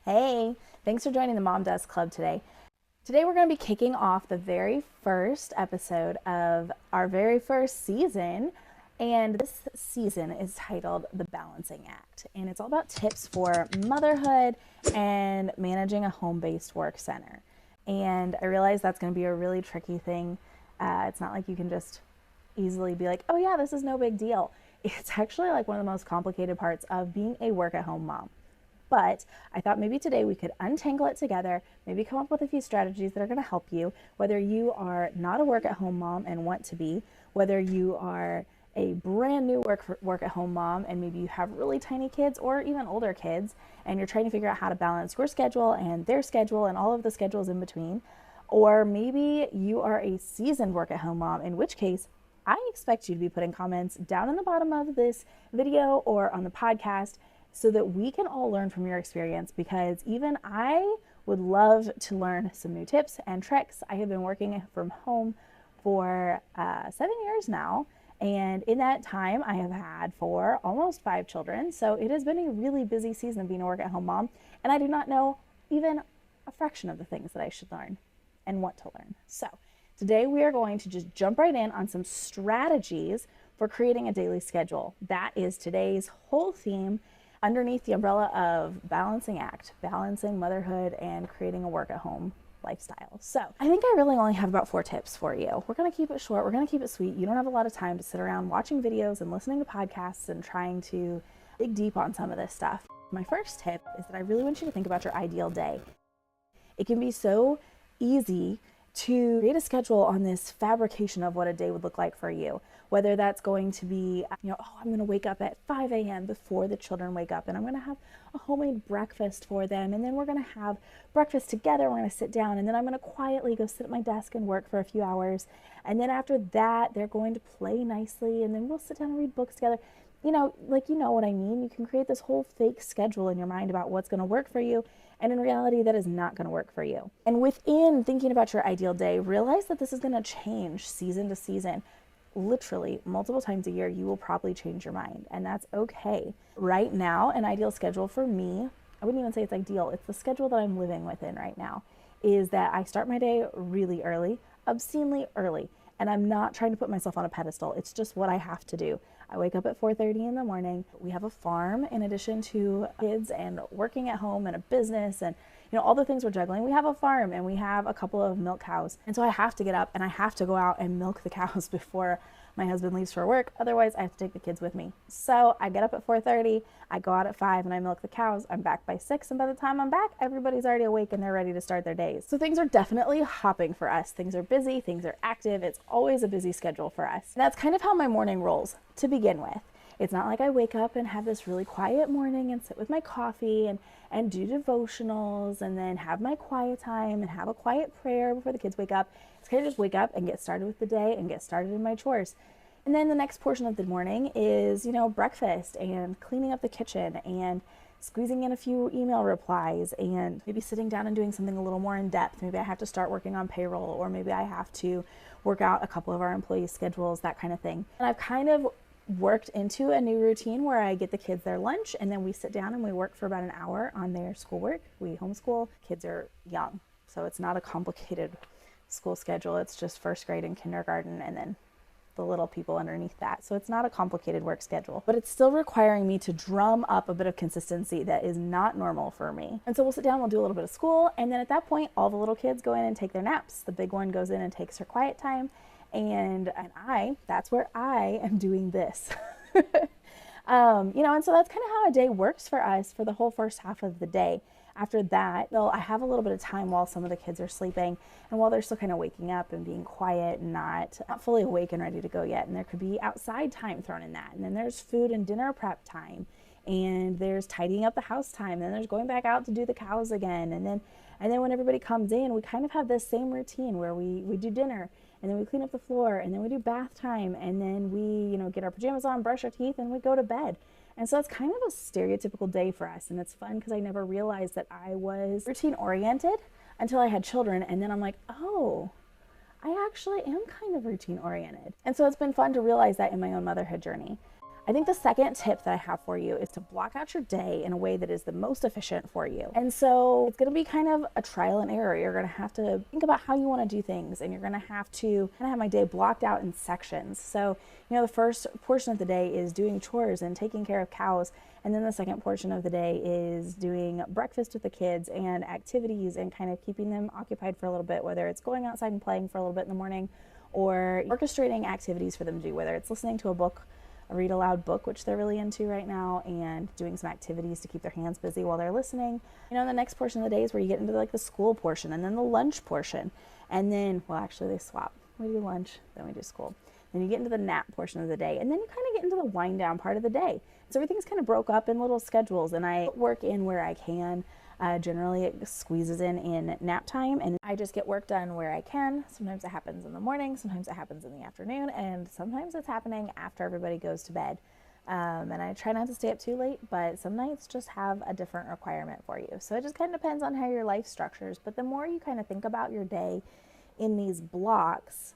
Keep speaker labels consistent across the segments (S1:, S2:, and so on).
S1: Hey, thanks for joining the Mom Does Club today. Today we're going to be kicking off the very first episode of our very first season, and this season is titled The Balancing Act, and it's all about tips for motherhood and managing a home-based work center. And I realize that's going to be a really tricky thing. It's not like you can just easily be like, oh yeah, this is no big deal. It's actually like one of the most complicated parts of being a work-at-home mom. But I thought maybe today we could untangle it together, maybe come up with a few strategies that are going to help you, whether you are not a work-at-home mom and want to be, whether you are a brand new work-at-home mom and maybe you have really tiny kids or even older kids and you're trying to figure out how to balance your schedule and their schedule and all of the schedules in between. Or maybe you are a seasoned work-at-home mom, in which case I expect you to be putting comments down in the bottom of this video or on the podcast so that we can all learn from your experience, because even I would love to learn some new tips and tricks. I have been working from home for 7 years now, and in that time I have had almost 5 children, so it has been a really busy season of being a work-at-home mom, and I do not know even a fraction of the things that I should learn and want to learn. So today we are going to just jump right in on some strategies for creating a daily schedule. That is today's whole theme, underneath the umbrella of balancing act, balancing motherhood and creating a work-at-home lifestyle. So I think I really only have about 4 tips for you. We're going to keep it short. We're going to keep it sweet. You don't have a lot of time to sit around watching videos and listening to podcasts and trying to dig deep on some of this stuff. My first tip is that I really want you to think about your ideal day. It can be so easy to create a schedule on this fabrication of what a day would look like for you. Whether that's going to be, I'm going to wake up at 5 a.m. before the children wake up, and I'm going to have a homemade breakfast for them, and then we're going to have breakfast together, we're going to sit down, and then I'm going to quietly go sit at my desk and work for a few hours, and then after that, they're going to play nicely, and then we'll sit down and read books together. You know what I mean. You can create this whole fake schedule in your mind about what's going to work for you, and in reality, that is not going to work for you. And within thinking about your ideal day, realize that this is going to change season to season. Literally multiple times a year, you will probably change your mind, and that's okay. Right now, an ideal schedule for me, I wouldn't even say it's ideal, it's the schedule that I'm living within right now, is that I start my day really early, obscenely early, and I'm not trying to put myself on a pedestal. It's just what I have to do. I wake up at 4:30 in the morning. We have a farm in addition to kids and working at home and a business and all the things we're juggling. We have a farm and we have a couple of milk cows. And so I have to get up and I have to go out and milk the cows before my husband leaves for work. Otherwise, I have to take the kids with me. So I get up at 4:30, I go out at 5 and I milk the cows. I'm back by 6, and by the time I'm back, everybody's already awake and they're ready to start their days. So things are definitely hopping for us. Things are busy, things are active. It's always a busy schedule for us. And that's kind of how my morning rolls to begin with. It's not like I wake up and have this really quiet morning and sit with my coffee and do devotionals and then have my quiet time and have a quiet prayer before the kids wake up. It's kind of just wake up and get started with the day and get started in my chores. And then the next portion of the morning is, breakfast and cleaning up the kitchen and squeezing in a few email replies and maybe sitting down and doing something a little more in depth. Maybe I have to start working on payroll, or maybe I have to work out a couple of our employees' schedules, that kind of thing. And I've kind of worked into a new routine where I get the kids their lunch and then we sit down and we work for about an hour on their schoolwork. We homeschool. Kids are young, so it's not a complicated school schedule. It's just first grade and kindergarten and then the little people underneath that. So it's not a complicated work schedule, but it's still requiring me to drum up a bit of consistency that is not normal for me. And so we'll sit down, we'll do a little bit of school, and then at that point, all the little kids go in and take their naps. The big one goes in and takes her quiet time, and that's where I am doing this. And so that's kind of how a day works for us for the whole first half of the day. After that, I have a little bit of time while some of the kids are sleeping and while they're still kind of waking up and being quiet and not fully awake and ready to go yet. And there could be outside time thrown in that. And then there's food and dinner prep time, and there's tidying up the house time, and then there's going back out to do the cows again. And then when everybody comes in, we kind of have this same routine where we do dinner, and then we clean up the floor, and then we do bath time, and then we, get our pajamas on, brush our teeth, and we go to bed. And so it's kind of a stereotypical day for us, and it's fun because I never realized that I was routine oriented until I had children, and then I'm like, oh, I actually am kind of routine oriented. And so it's been fun to realize that in my own motherhood journey. I think the second tip that I have for you is to block out your day in a way that is the most efficient for you. And so it's going to be kind of a trial and error. You're going to have to think about how you want to do things, and you're going to have to kind of have my day blocked out in sections. So, the first portion of the day is doing chores and taking care of cows. And then the second portion of the day is doing breakfast with the kids and activities and kind of keeping them occupied for a little bit, whether it's going outside and playing for a little bit in the morning or orchestrating activities for them to do, whether it's listening to a read aloud book, which they're really into right now, and doing some activities to keep their hands busy while they're listening. The next portion of the day is where you get into like the school portion and then the lunch portion. And then, well, actually they swap. We do lunch, then we do school. Then you get into the nap portion of the day, and then you kind of get into the wind down part of the day. So everything's kind of broke up in little schedules, and I work in where I can. Generally it squeezes in nap time, and I just get work done where I can. Sometimes it happens in the morning, sometimes it happens in the afternoon, and sometimes it's happening after everybody goes to bed. And I try not to stay up too late, but some nights just have a different requirement for you. So it just kind of depends on how your life structures. But the more you kind of think about your day in these blocks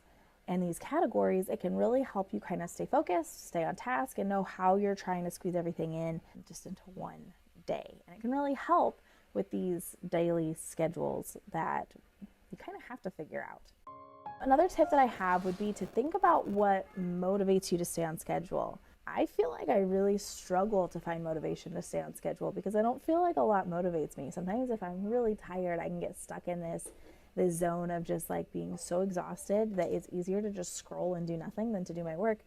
S1: and these categories, it can really help you kind of stay focused, stay on task, and know how you're trying to squeeze everything in just into one day. And it can really help with these daily schedules that you kind of have to figure out. Another tip that I have would be to think about what motivates you to stay on schedule. I feel like I really struggle to find motivation to stay on schedule because I don't feel like a lot motivates me. Sometimes if I'm really tired, I can get stuck in this zone of just like being so exhausted that it's easier to just scroll and do nothing than to do my work.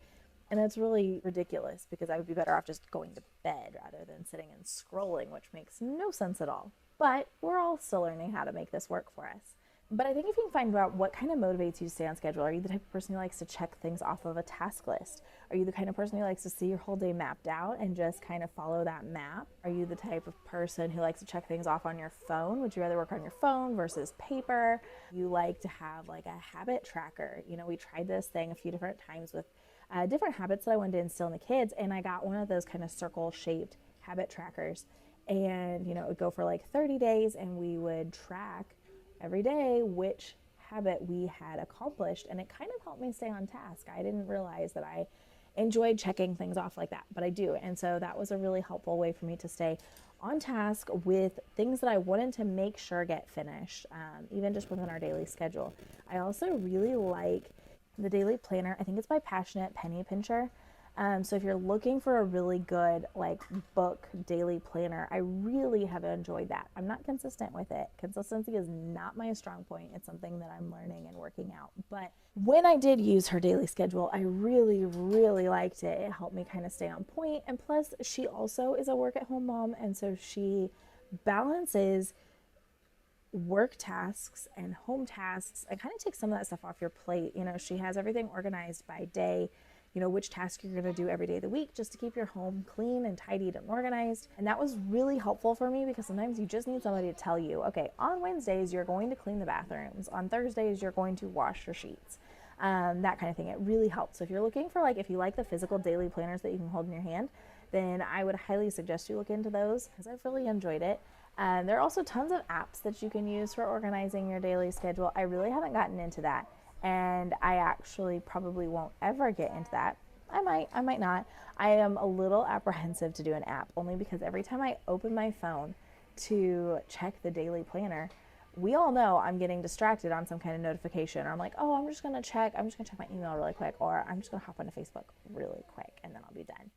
S1: And it's really ridiculous because I would be better off just going to bed rather than sitting and scrolling, which makes no sense at all. But we're all still learning how to make this work for us. But I think if you can find out what kind of motivates you to stay on schedule, are you the type of person who likes to check things off of a task list? Are you the kind of person who likes to see your whole day mapped out and just kind of follow that map? Are you the type of person who likes to check things off on your phone? Would you rather work on your phone versus paper? You like to have like a habit tracker. We tried this thing a few different times with different habits that I wanted to instill in the kids, and I got one of those kind of circle-shaped habit trackers. And, it would go for like 30 days, and we would track every day which habit we had accomplished, and it kind of helped me stay on task. I didn't realize that I enjoyed checking things off like that, but I do. And so that was a really helpful way for me to stay on task with things that I wanted to make sure get finished, even just within our daily schedule. I also really like the daily planner. I think it's by Passionate Penny Pincher. So if you're looking for a really good book daily planner, I really have enjoyed that. I'm not consistent with it. Consistency is not my strong point. It's something that I'm learning and working out. But when I did use her daily schedule, I really, really liked it. It helped me kind of stay on point. And plus, she also is a work-at-home mom, and so she balances work tasks and home tasks and kind of takes some of that stuff off your plate. She has everything organized by day, which task you're going to do every day of the week just to keep your home clean and tidied and organized. And that was really helpful for me because sometimes you just need somebody to tell you, okay, on Wednesdays, you're going to clean the bathrooms. On Thursdays, you're going to wash your sheets. That kind of thing. It really helps. So if you're looking for if you like the physical daily planners that you can hold in your hand, then I would highly suggest you look into those because I've really enjoyed it. There are also tons of apps that you can use for organizing your daily schedule. I really haven't gotten into that. And I actually probably won't ever get into that. I might not. I am a little apprehensive to do an app only because every time I open my phone to check the daily planner, we all know I'm getting distracted on some kind of notification, or I'm like, oh, I'm just gonna check my email really quick, or I'm just gonna hop onto Facebook really quick and then I'll be done.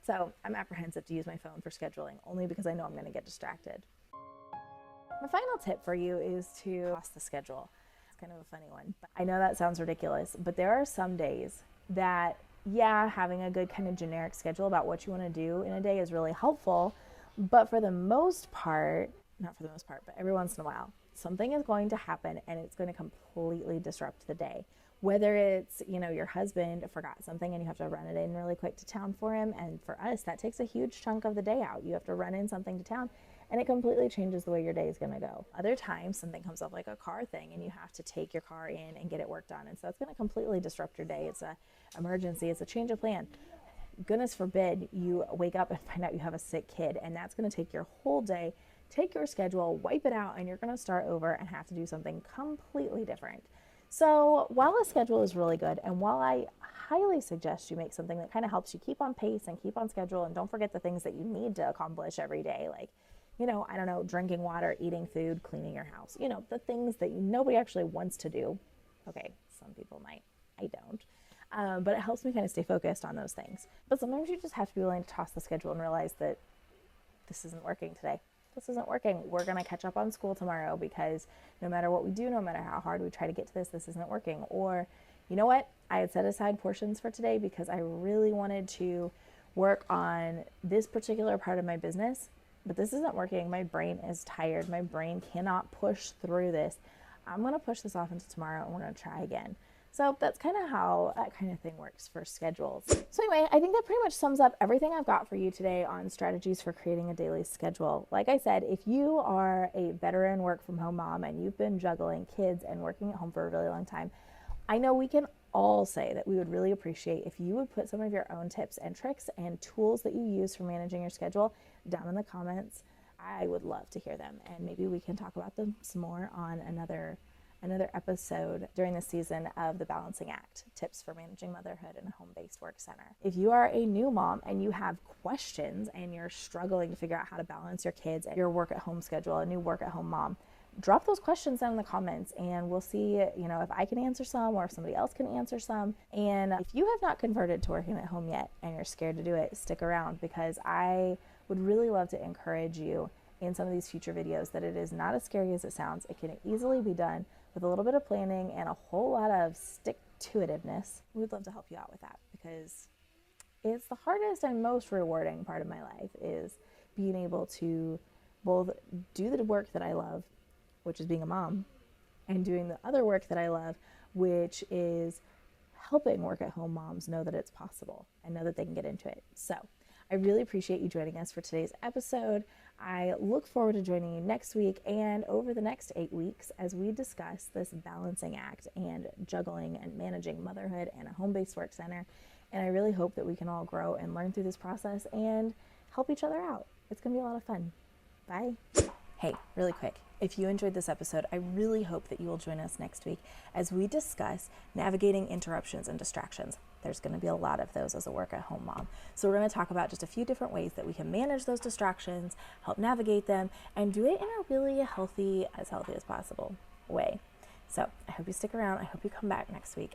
S1: So I'm apprehensive to use my phone for scheduling only because I know I'm gonna get distracted. My final tip for you is to toss the schedule. Kind of a funny one. I know that sounds ridiculous, but there are some days that, having a good kind of generic schedule about what you want to do in a day is really helpful. But for the most part, not for the most part, but every once in a while, something is going to happen and it's going to completely disrupt the day. Whether it's, your husband forgot something and you have to run it in really quick to town for him. And for us, that takes a huge chunk of the day out. You have to run in something to town. And it completely changes the way your day is going to go. Other times, something comes up like a car thing, and you have to take your car in and get it worked on. And so it's going to completely disrupt your day. It's an emergency. It's a change of plan. Goodness forbid you wake up and find out you have a sick kid, and that's going to take your whole day, take your schedule, wipe it out, and you're going to start over and have to do something completely different. So while a schedule is really good, and while I highly suggest you make something that kind of helps you keep on pace and keep on schedule, and don't forget the things that you need to accomplish every day, like, I don't know, drinking water, eating food, cleaning your house, the things that nobody actually wants to do. Okay, some people might, I don't. But it helps me kind of stay focused on those things. But sometimes you just have to be willing to toss the schedule and realize that this isn't working today. This isn't working. We're going to catch up on school tomorrow because no matter what we do, no matter how hard we try to get to this isn't working. Or, you know what? I had set aside portions for today because I really wanted to work on this particular part of my business, but this isn't working. My brain is tired. My brain cannot push through this. I'm going to push this off into tomorrow and we're going to try again. So that's kind of how that kind of thing works for schedules. So anyway, I think that pretty much sums up everything I've got for you today on strategies for creating a daily schedule. Like I said, if you are a veteran work from home mom and you've been juggling kids and working at home for a really long time, I know we can all say that we would really appreciate if you would put some of your own tips and tricks and tools that you use for managing your schedule down in the comments. I would love to hear them, and maybe we can talk about them some more on another episode during the season of the Balancing Act, tips for managing motherhood in a home-based work center. If you are a new mom and you have questions and you're struggling to figure out how to balance your kids and your work at home schedule, a new work at home mom, drop those questions down in the comments and we'll see, if I can answer some or if somebody else can answer some. And if you have not converted to working at home yet and you're scared to do it, stick around, because I would really love to encourage you in some of these future videos that it is not as scary as it sounds. It can easily be done with a little bit of planning and a whole lot of stick-to-itiveness. We'd love to help you out with that, because it's the hardest and most rewarding part of my life, is being able to both do the work that I love, which is being a mom, and doing the other work that I love, which is helping work at home moms know that it's possible and know that they can get into it. So I really appreciate you joining us for today's episode. I look forward to joining you next week and over the next 8 weeks as we discuss this balancing act and juggling and managing motherhood and a home-based work center. And I really hope that we can all grow and learn through this process and help each other out. It's going to be a lot of fun. Bye. Hey, really quick, if you enjoyed this episode, I really hope that you will join us next week as we discuss navigating interruptions and distractions. There's going to be a lot of those as a work at home mom. So we're going to talk about just a few different ways that we can manage those distractions, help navigate them, and do it in a really healthy as possible way. So I hope you stick around. I hope you come back next week.